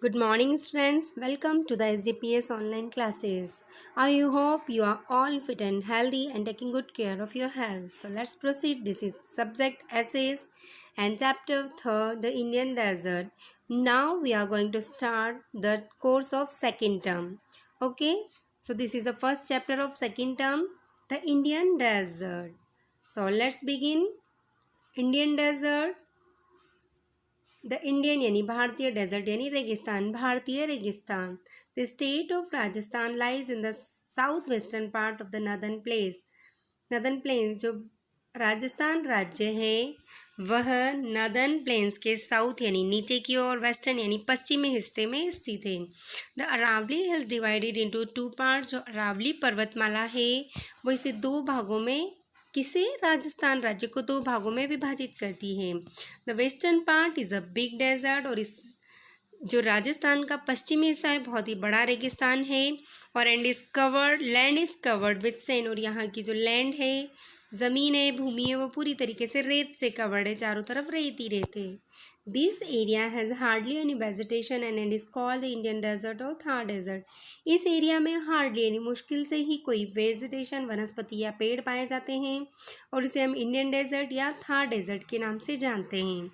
Good morning, students. Welcome to the SGPS online classes. I hope you are all fit and healthy and taking good care of your health. So let's proceed. This is subject essays and chapter 3, the Indian desert. Now we are going to start the course of second term. Okay. So this is the first chapter of second term, the Indian desert. So let's begin. Indian desert. The Indian यानी भारतीय desert यानी रेगिस्तान भारतीय रेगिस्तान the state of Rajasthan lies in the south western part of the northern plains जो राजस्थान राज्य है वह नदर्न प्लेन्स के साउथ यानी नीचे की ओर वेस्टर्न यानी पश्चिमी हिस्से में स्थित है। The Aravalli hills divided into two parts जो अरावली पर्वतमाला है वो इसे दो भागों में किसे राजस्थान राज्य को दो भागों में विभाजित करती है। The western part is a big desert और इस जो राजस्थान का पश्चिमी हिस्सा है बहुत ही बड़ा रेगिस्तान है और land is covered with sand और यहाँ की जो लैंड है ज़मीन है भूमि है वो पूरी तरीके से रेत से कवर्ड है, चारों तरफ रेत ही रेत है। This area has hardly any vegetation and is called the Indian desert और थार डेजर्ट। इस एरिया में हार्डली यानी मुश्किल से ही कोई वेजिटेशन वनस्पति या पेड़ पाए जाते हैं और इसे हम इंडियन डेजर्ट या थार डेजर्ट के नाम से जानते हैं।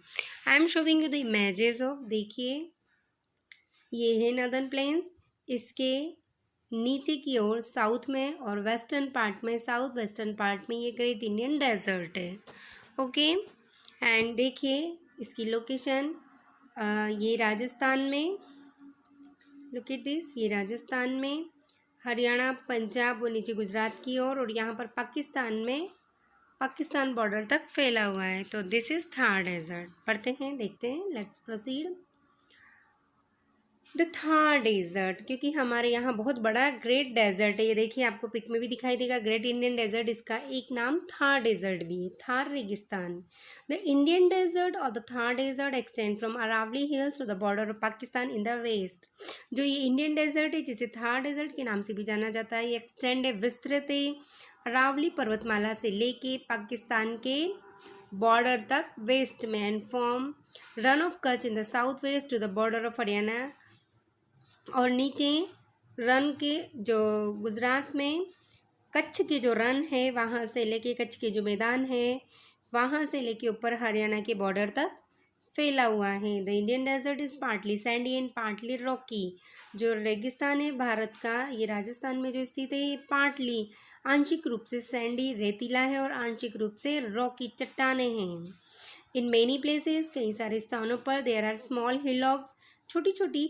आई am showing you the images of, देखिए ये है नदर्न प्लेन्स, इसके नीचे की ओर साउथ में और वेस्टर्न पार्ट में साउथ वेस्टर्न पार्ट में ये ग्रेट इंडियन डेजर्ट है। ओके एंड देखिए इसकी लोकेशन ये राजस्थान में, लुक एट दिस, ये राजस्थान में, हरियाणा पंजाब और नीचे गुजरात की ओर और यहाँ पर पाकिस्तान में पाकिस्तान बॉर्डर तक फैला हुआ है। तो दिस इज़ थार डेजर्ट। पढ़ते हैं, देखते हैं, let's proceed. The Thar desert, क्योंकि हमारे यहाँ बहुत बड़ा ग्रेट डेजर्ट है, ये देखिए आपको पिक में भी दिखाई देगा ग्रेट इंडियन डेजर्ट, इसका एक नाम थार डेजर्ट भी है, थार रेगिस्तान। द इंडियन डेजर्ट और the Thar desert extend from Aravalli hills to the border of Pakistan in the west. जो ये इंडियन डेजर्ट है जिसे थार डेजर्ट के नाम से भी जाना जाता है, ये एक्सटेंड है, विस्तृत है, अरावली पर्वतमाला से लेके पाकिस्तान के बॉर्डर तक वेस्ट में and from Rann of Kutch in the south west to the border of Haryana और नीचे रन के जो गुजरात में कच्छ के जो रन है वहाँ से लेके कच्छ के जो मैदान है वहाँ से लेके ऊपर हरियाणा के बॉर्डर तक फैला हुआ है। The Indian desert is partly sandy and partly rocky. जो रेगिस्तान है भारत का ये राजस्थान में जो स्थित है ये पार्टली आंशिक रूप से सैंडी रेतीला है और आंशिक रूप से रॉकी चट्टाने हैं। इन मेनी प्लेसेस कई सारे स्थानों पर देयर आर स्मॉल हिलॉक्स, छोटी छोटी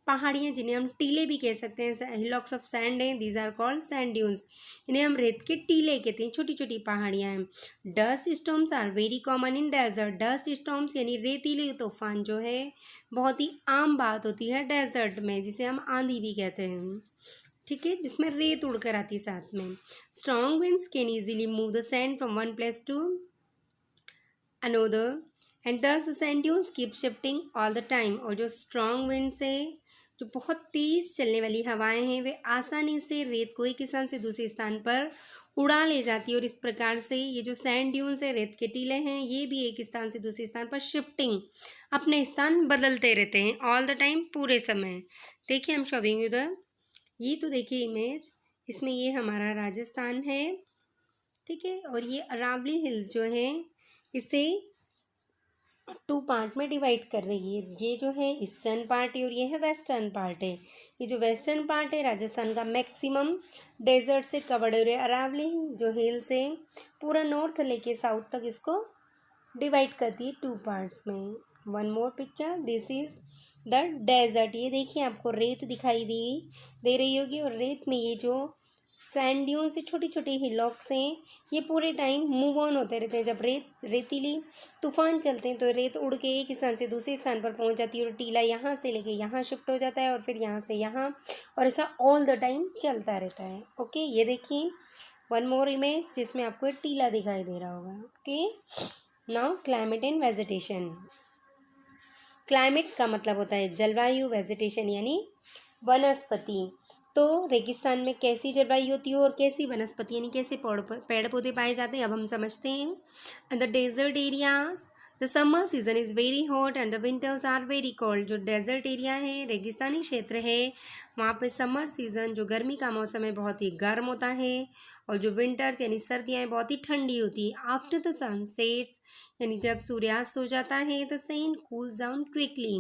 पहाड़ियाँ जिन्हें हम टीले भी कह सकते हैं, हिलॉक्स ऑफ सैंड हैं, these are called sand dunes, इन्हें हम रेत के टीले कहते हैं, छोटी छोटी पहाड़ियाँ हैं। Dust storms are very common in desert. Dust storms यानी रेतीले तूफान जो है बहुत ही आम बात होती है डेजर्ट में, जिसे हम आंधी भी कहते हैं, ठीक है, जिसमें रेत उड़कर आती है साथ में। Strong winds can easily move the sand from one place to another and thus the sand dunes keep shifting all the time. और जो स्ट्रॉन्ग विंड्स है, जो बहुत तेज़ चलने वाली हवाएं हैं, वे आसानी से रेत को एक स्थान से दूसरे स्थान पर उड़ा ले जाती है और इस प्रकार से ये जो सैंड ड्यून्स है, रेत के टीले हैं, ये भी एक स्थान से दूसरे स्थान पर शिफ्टिंग अपने स्थान बदलते रहते हैं ऑल द टाइम, पूरे समय। देखिए हम शोविंग यू द, ये तो देखिए इमेज, इसमें ये हमारा राजस्थान है, ठीक है, और ये अरावली हिल्स जो है इसे टू पार्ट में डिवाइड कर रही है। ये जो है ईस्टर्न पार्ट है और ये है वेस्टर्न पार्ट है। ये जो वेस्टर्न पार्ट है राजस्थान का मैक्सिमम डेजर्ट से कवर्ड है। अरावली जो हिल्स है पूरा नॉर्थ लेके साउथ तक इसको डिवाइड करती है टू पार्ट्स में। One more picture, this is the desert. ये देखिए आपको रेत दिखाई दे रही होगी और रेत में ये जो सैंड ड्यून से छोटी छोटी हिलॉक्स हैं ये पूरे टाइम मूव ऑन होते रहते हैं। जब रेतीली तूफान चलते हैं तो रेत उड़ के एक स्थान से दूसरे स्थान पर पहुंच जाती है और टीला यहाँ से लेके यहाँ शिफ्ट हो जाता है और फिर यहाँ से यहाँ, और ऐसा ऑल द टाइम चलता रहता है। ओके, ये देखिए वन मोर इमेज जिसमें आपको एक टीला दिखाई दे रहा होगा। Okay, now climate and vegetation. Climate का मतलब होता है जलवायु, वेजिटेशन यानी वनस्पति। तो रेगिस्तान में कैसी जलवायु होती है और कैसी वनस्पति यानी कैसे पेड़ पौधे पाए जाते हैं अब हम समझते हैं। The desert areas, the summer season is very hot and the winters are very cold. जो डेजर्ट एरिया है, रेगिस्तानी क्षेत्र है, वहाँ पे समर सीज़न जो गर्मी का मौसम है बहुत ही गर्म होता है, और जो विंटर्स यानी सर्दियाँ बहुत ही ठंडी होती है। आफ्टर द सन सेट्स यानी जब सूर्यास्त हो जाता है, the sand cools down quickly,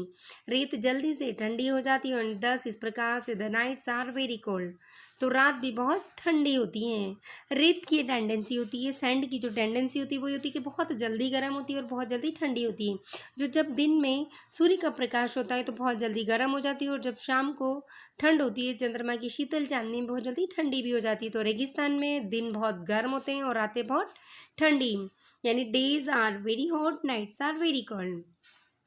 रेत जल्दी से ठंडी हो जाती है, एंड दस इस प्रकार से the nights are very cold, तो रात भी बहुत ठंडी होती हैं। रेत की टेंडेंसी होती है, सैंड की जो टेंडेंसी होती है वो होती है कि बहुत जल्दी गर्म होती है और बहुत जल्दी ठंडी होती है। जो जब दिन में सूर्य का प्रकाश होता है तो बहुत जल्दी गर्म हो जाती है, और जब शाम को ठंड होती है, चंद्रमा की शीतल चांदनी में बहुत जल्दी ठंडी भी हो जाती है। तो रेगिस्तान में दिन बहुत गर्म होते हैं और रातें बहुत ठंडी, यानी days are very hot, nights are very cold.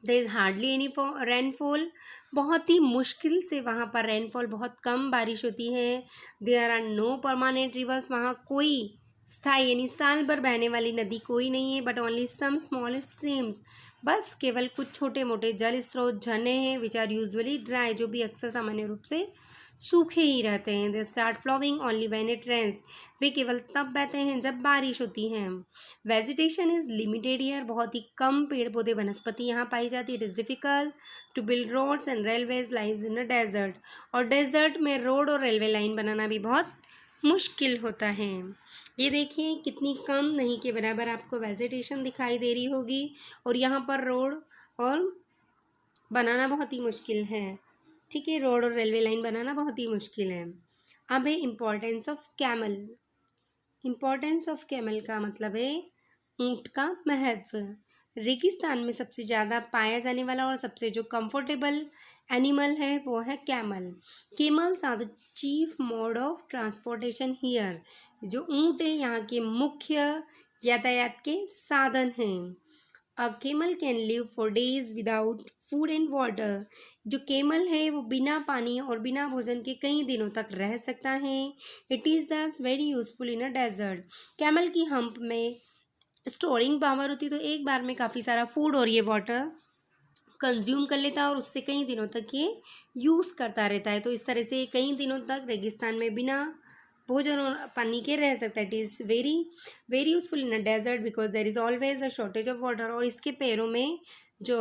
There is hardly any rainfall, बहुत ही मुश्किल से वहाँ पर रेनफॉल, बहुत कम बारिश होती है। There are no permanent rivers, वहाँ कोई स्थायी यानी साल भर बहने वाली नदी कोई नहीं है, but only some small streams, बस केवल कुछ छोटे मोटे जल स्रोत झरने हैं, विच आर यूजुअली ड्राई, जो भी अक्सर सामान्य रूप से सूखे ही रहते हैं। They start flowing only when it rains, वे केवल तब बहते हैं जब बारिश होती है। वेजिटेशन इज़ लिमिटेड ईयर, बहुत ही कम पेड़ पौधे वनस्पति यहाँ पाई जाती है। It is difficult to build roads and railways lines in a desert, और डेजर्ट में रोड और रेलवे लाइन बनाना भी बहुत मुश्किल होता है। ये देखिए कितनी कम नहीं के बराबर आपको वेजिटेशन दिखाई दे रही होगी, और यहाँ पर रोड और बनाना बहुत ही मुश्किल है। ठीक है, रोड और रेलवे लाइन बनाना बहुत ही मुश्किल है। अब है importance of camel. Importance of camel का मतलब है ऊँट का महत्व। रेगिस्तान में सबसे ज़्यादा पाया जाने वाला और सबसे जो कंफर्टेबल एनिमल है वो है camel. Camels are the chief mode of transportation here, जो ऊँट है यहाँ के मुख्य यातायात के साधन हैं। A camel can live for days without food and water, जो केमल है वो बिना पानी और बिना भोजन के कई दिनों तक रह सकता है। It is thus very useful in a desert. Camel की हम्प में स्टोरिंग पावर होती है, तो एक बार में काफ़ी सारा फूड और ये वाटर कंज्यूम कर लेता है, और उससे कई दिनों तक ये यूज़ करता रहता है। तो इस तरह से कई दिनों तक रेगिस्तान में बिना भोजन और पानी के रह सकता है। It is very very useful in a desert because there is always a shortage of water. और इसके पैरों में जो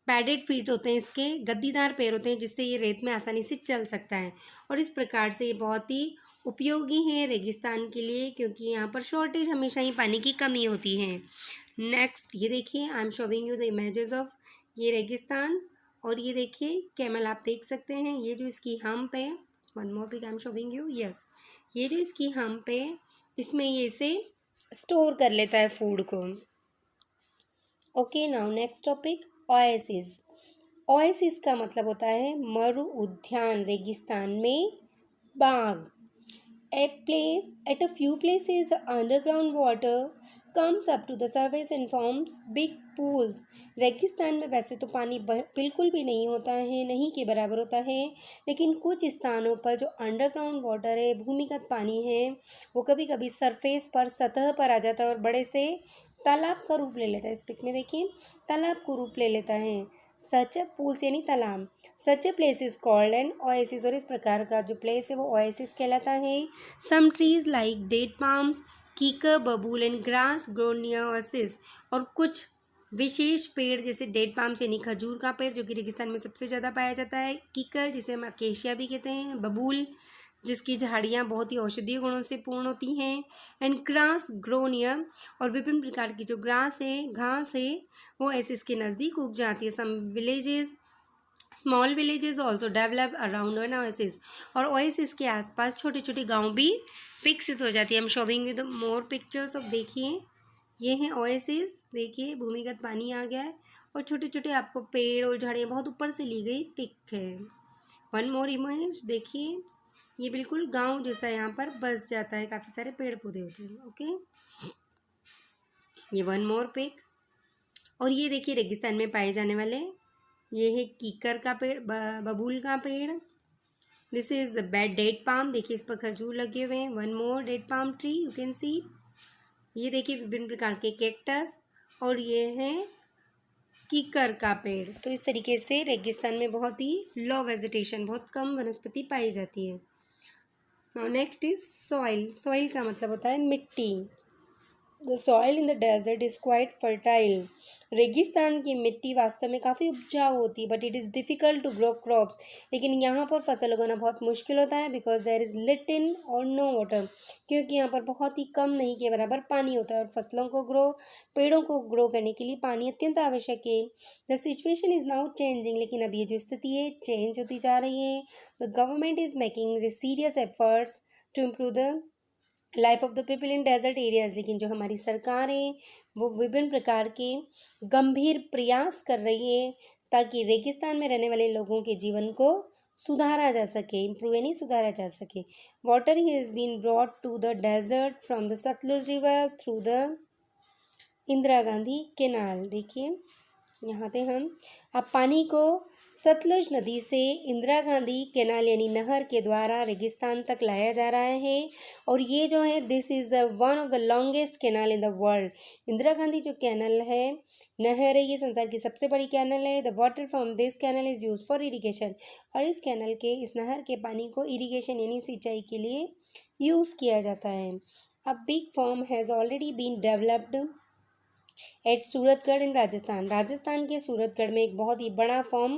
पैडेड फीट होते हैं, इसके गद्दीदार पैर होते हैं, जिससे ये रेत में आसानी से चल सकता है, और इस प्रकार से ये बहुत ही उपयोगी है रेगिस्तान के लिए, क्योंकि यहाँ पर शॉर्टेज हमेशा ही पानी की कमी होती है। नेक्स्ट ये देखिए, आई am showing you the images of ये रेगिस्तान, और ये देखिए कैमल आप देख सकते हैं, ये जो इसकी हम्प है, one more pic I am showing you, yes, ये जो इसकी हम्प है इसमें ये इसे स्टोर कर लेता है फूड को। Okay, now next topic, oasis. Oasis का मतलब होता है मरु उद्यान, रेगिस्तान में बाग। At a few places, the underground water comes up to the surface and forms big pools. रेगिस्तान में वैसे तो पानी बिल्कुल भी नहीं होता है, नहीं के बराबर होता है, लेकिन कुछ स्थानों पर जो अंडरग्राउंड वाटर है, भूमिगत पानी है, वो कभी कभी सरफेस पर, सतह पर आ जाता है और बड़े से तालाब का रूप ले लेता है। इस पिक में देखिए तालाब को रूप ले लेता है। सच पूल्स यानी तालाब, such a place is called an oasis, और इस प्रकार का जो प्लेस है वो ओएसिस कहलाता है। Some trees like date palms, कीकर, बबूल and grass grow near oasis, और कुछ विशेष पेड़ जैसे डेट पाम्स यानी खजूर का पेड़ जो कि रेगिस्तान में सबसे ज़्यादा पाया जाता है, कीकर जिसे हम अकेशिया भी कहते हैं, बबूल जिसकी झाड़ियाँ बहुत ही औषधीय गुणों से पूर्ण होती हैं, एंड ग्रास ग्रो नियर, और विभिन्न प्रकार की जो ग्रास है, घास है, वो ओएसिस के नज़दीक उग जाती है। Some villages, small villages also develop around an oasis, और ओएसिस के आसपास छोटे छोटे गांव भी विकसित हो जाती है। हम showing with more pictures of, देखिए ये हैं ओएसिस, देखिए भूमिगत पानी आ गया है, और छोटे छोटे आपको पेड़ और झाड़ियाँ, बहुत ऊपर से ली गई पिक है। वन मोर इमेज, देखिए ये बिल्कुल गांव जैसा यहाँ पर बस जाता है, काफ़ी सारे पेड़ पौधे होते हैं। ओके, ये वन मोर पिक, और ये देखिए रेगिस्तान में पाए जाने वाले, ये है कीकर का पेड़, बबूल का पेड़, this is the bed date palm, देखिए इस पर खजूर लगे हुए हैं। One more date palm tree you can see, ये देखिए विभिन्न प्रकार के कैक्टस, और ये है कीकर का पेड़। तो इस तरीके से रेगिस्तान में बहुत ही लो वेजिटेशन, बहुत कम वनस्पति पाई जाती है। Now next is soil. Soil का मतलब होता है मिट्टी। The soil in the desert is quite fertile. रेगिस्तान की मिट्टी वास्तव में काफ़ी उपजाऊ होती है, but it is difficult to grow crops. लेकिन यहाँ पर फसल उगाना बहुत मुश्किल होता है, बिकॉज देयर इज़ लिटिल और नो वाटर, क्योंकि यहाँ पर बहुत ही कम नहीं के बराबर पानी होता है, और फसलों को पेड़ों को ग्रो करने के लिए पानी अत्यंत आवश्यक है। The situation is now changing, लेकिन अब ये जो स्थिति है चेंज होती जा रही है। The government is making the serious efforts to improve the life of the people in desert areas. लेकिन जो हमारी सरकार है वो विभिन्न प्रकार के गंभीर प्रयास कर रही है ताकि रेगिस्तान में रहने वाले लोगों के जीवन को सुधारा जा सके, इम्प्रूव यानी सुधारा जा सके। Water has been brought to the desert from the Sutlej river through the Indira Gandhi canal. देखिए यहाँ पे हम अब पानी को सतलुज नदी से इंदिरा गांधी कैनाल यानी नहर के द्वारा रेगिस्तान तक लाया जा रहा है। और ये जो है this is the one of the longest canal in the world. Indira Gandhi जो कैनाल है, नहर है, ये संसार की सबसे बड़ी कैनाल है। The water from this canal is use for irrigation. और इस कैनाल के, इस नहर के पानी को इरीगेशन यानी सिंचाई के लिए यूज़ किया जाता है। A big farm has already been developed at Suratgarh in Rajasthan. Rajasthan के सूरतगढ़ में एक बहुत ही बड़ा फॉर्म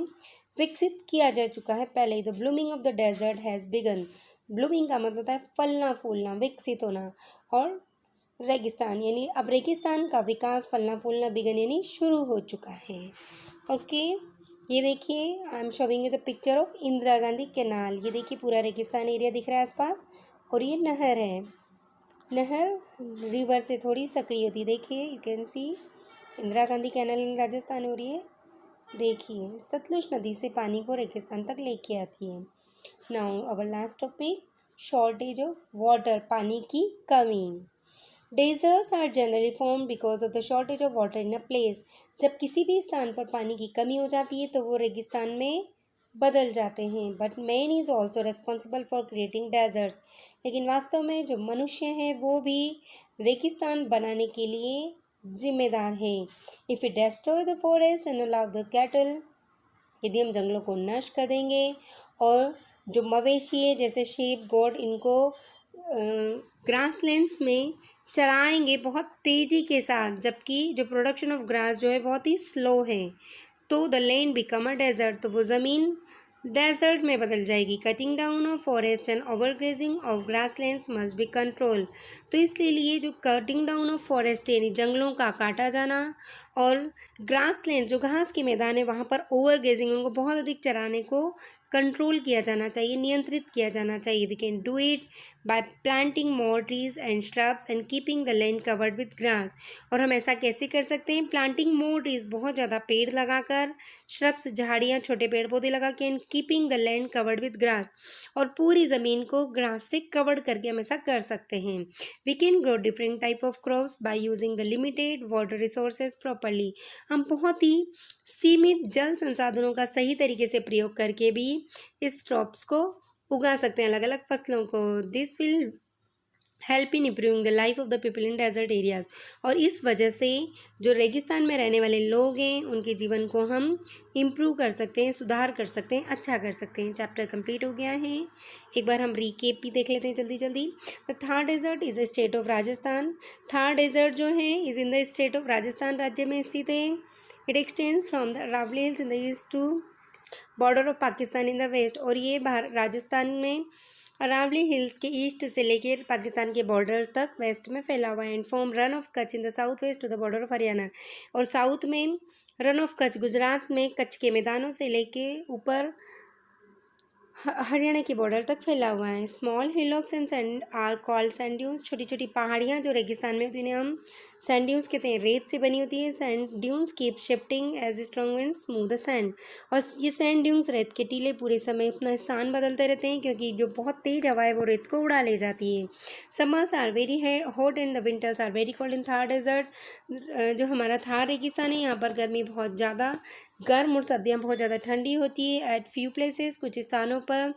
विकसित किया जा चुका है पहले ही। The blooming of the desert has begun. Blooming का मतलब होता है फलना फूलना, विकसित होना। और रेगिस्तान यानी अब रेगिस्तान का विकास, फलना फूलना, बिगन यानी शुरू हो चुका है। ओके, ये देखिए आई am showing you the picture of Indira Gandhi canal. ये देखिए पूरा रेगिस्तान एरिया दिख रहा है आसपास, और ये नहर है। नहर रिवर से थोड़ी सक्रिय होती है। देखिए you can C Indira Gandhi canal in Rajasthan हो रही है। देखिए सतलुज नदी से पानी को रेगिस्तान तक लेके आती है। Now our last topic, shortage of water, पानी की कमी। Deserts are generally form because of the shortage of water in a place. जब किसी भी स्थान पर पानी की कमी हो जाती है तो वो रेगिस्तान में बदल जाते हैं। But man is also responsible for creating deserts. लेकिन वास्तव में जो मनुष्य हैं वो भी रेगिस्तान बनाने के लिए जिम्मेदार है। If you destroy the forest and allow the cattle, यदि हम जंगलों को नष्ट कर देंगे और जो मवेशी है जैसे शीप गोट, इनको ग्रासलैंड्स में चराएंगे बहुत तेज़ी के साथ, जबकि जो प्रोडक्शन ऑफ ग्रास जो है बहुत ही स्लो है, तो the land become a desert, तो वो ज़मीन डेजर्ट में बदल जाएगी। Cutting down of forest and overgrazing of grasslands must be control. तो इसलिए लिए जो कटिंग डाउन ऑफ फॉरेस्ट यानी जंगलों का काटा जाना, और ग्रासलैंड जो घास के मैदान है वहाँ पर ओवरग्रेजिंग, उनको बहुत अधिक चराने को कंट्रोल किया जाना चाहिए, नियंत्रित किया जाना चाहिए। We can do it by planting more trees and shrubs and keeping the land covered with grass. और हम ऐसा कैसे कर सकते हैं? प्लांटिंग मोर ट्रीज, बहुत ज़्यादा पेड़ लगाकर, श्रब्स झाड़ियाँ, छोटे पेड़ पौधे लगा के, and keeping the land covered with grass, और पूरी ज़मीन को ग्रास से कवर्ड करके हम ऐसा कर सकते हैं। We can grow different type of crops by using the limited water resources properly. हम बहुत ही सीमित जल संसाधनों का सही तरीके से प्रयोग करके भी इस क्रॉप्स को उगा सकते हैं, अलग अलग फसलों को। This will help in improving the life of the people in desert areas. और इस वजह से जो रेगिस्तान में रहने वाले लोग हैं उनके जीवन को हम इम्प्रूव कर सकते हैं, सुधार कर सकते हैं, अच्छा कर सकते हैं। चैप्टर कंप्लीट हो गया है। एक बार हम रीकेप भी देख लेते हैं जल्दी जल्दी। The Thar desert is the state of Rajasthan. Thar desert जो है is in the state of Rajasthan राज्य में स्थित है। It extends from the Aravalli hills in the east to border of Pakistan in the west. और ये राजस्थान में अरावली हिल्स के ईस्ट से लेकर पाकिस्तान के बॉर्डर तक वेस्ट में फैला हुआ है। And form Rann of Kutch in the south west to the border of Haryana. और साउथ में रन ऑफ कच्छ, गुजरात में कच्छ के मैदानों से लेके ऊपर हरियाणा के बॉर्डर तक फैला हुआ है। Small hillocks and sand are called sand dunes. छोटी छोटी पहाड़ियाँ जो रेगिस्तान में होती हैं हम सैंड ड्यून्स कहते हैं। रेत से बनी होती है। Sand dunes keep shifting as strong wind smooth the sand. और ये सैंड ड्यून्स, रेत के टीले, पूरे समय अपना स्थान बदलते रहते हैं क्योंकि जो बहुत तेज हवा है वो रेत को उड़ा ले जाती है। Summers are very hot and the winters are very cold in Thar desert. जो हमारा थार रेगिस्तान है यहाँ पर गर्मी बहुत ज़्यादा गर्म और सर्दियाँ बहुत ज़्यादा ठंडी होती है। एट फ्यू प्लेसेस, कुछ स्थानों पर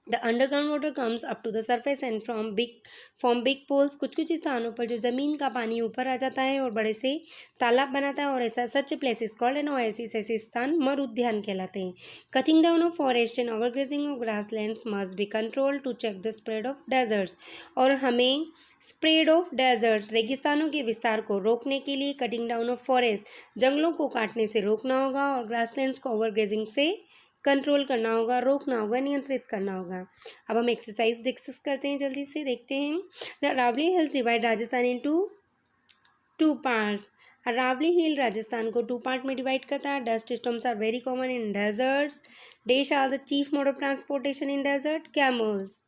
The underground water comes up to the surface and form big pools. कुछ कुछ स्थानों पर जो ज़मीन का पानी ऊपर आ जाता है और बड़े से तालाब बनाता है और ऐसा such places called an oasis, ऐसे स्थान मर उद्यान कहलाते हैं. Cutting down of forest and overgrazing of grassland must be control to check the spread of deserts. और हमें स्प्रेड ऑफ डेजर्ट रेगिस्तानों के विस्तार को रोकने के लिए कटिंग डाउन ऑफ फॉरेस्ट जंगलों को काटने से रोकना होगा और ग्रासलैंड्स को ओवरग्रेजिंग से कंट्रोल करना होगा, रोकना होगा, नियंत्रित करना होगा. अब हम एक्सरसाइज डिस्कस करते हैं, जल्दी से देखते हैं. The Aravalli hills divide Rajasthan into two parts. Aravalli hill Rajasthan को 2 पार्ट में डिवाइड करता है. Dust storms are very common in deserts. Dash are the chief mode of transportation in desert. Camels.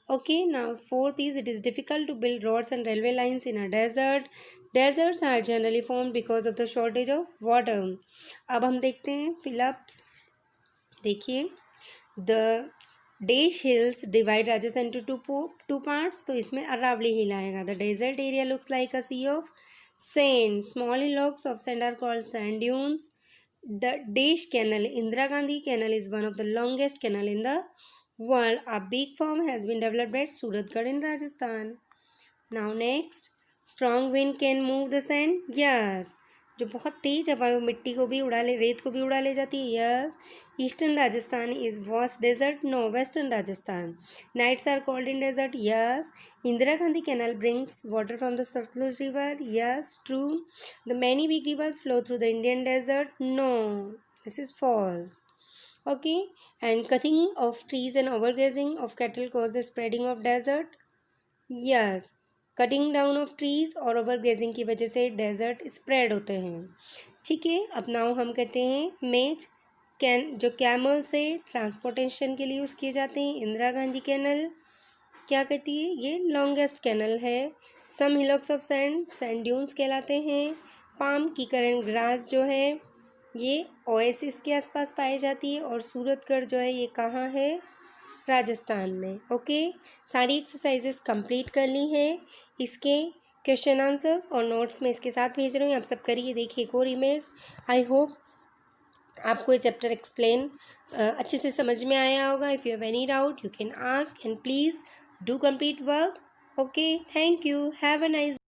Okay, now fourth is it is difficult to build roads and railway lines in a desert. Deserts are generally formed because of the shortage of water. अब हम देखते हैं fill ups. देखिए, the dash hills divide Rajasthan to two parts. तो इसमें Aravalli hill आएगा. The desert area looks like a sea of sand. Small hillocks of sand are called sand dunes. The dash canal, Indira Gandhi canal, is one of the longest canal in the world. A big farm has been developed at Suratgarh in Rajasthan. Now next, strong wind can move the sand. Yes. जो बहुत तेज हवा है वो मिट्टी को भी उड़ा ले, रेत को भी उड़ा ले जाती है. Yes. Eastern Rajasthan is vast desert. No. Western Rajasthan. Nights are cold in desert. Yes. Indira Gandhi canal brings water from the Sutlej river. Yes, true. The many big rivers flow through the Indian desert. No, this is false. Okay, and cutting of trees and overgrazing of cattle cause the spreading of desert. Yes, cutting down of trees और overgrazing की वजह से desert spread होते हैं. ठीक है, अब now हम कहते हैं मेज जो कैमल से ट्रांसपोर्टेशन के लिए यूज़ किए जाते हैं. इंदिरा गांधी कैनल क्या कहती है, ये लॉन्गेस्ट कैनल है. सम हिलॉक्स ऑफ सैंड ड्यून्स कहलाते हैं. पाम की करंट ग्रास जो है ये ओएसिस के आसपास पाई जाती है. और सूरतगढ़ जो है ये कहाँ है, राजस्थान में. ओके, सारी एक्सरसाइजेस कंप्लीट कर ली हैं. इसके क्वेश्चन आंसर्स और नोट्स में इसके साथ भेज रही हूँ, आप सब करिए. देखिए एक और इमेज. आई होप आपको ये चैप्टर एक्सप्लेन अच्छे से समझ में आया होगा. If you have any doubt you can ask and please do complete work. Okay, thank you. Have a nice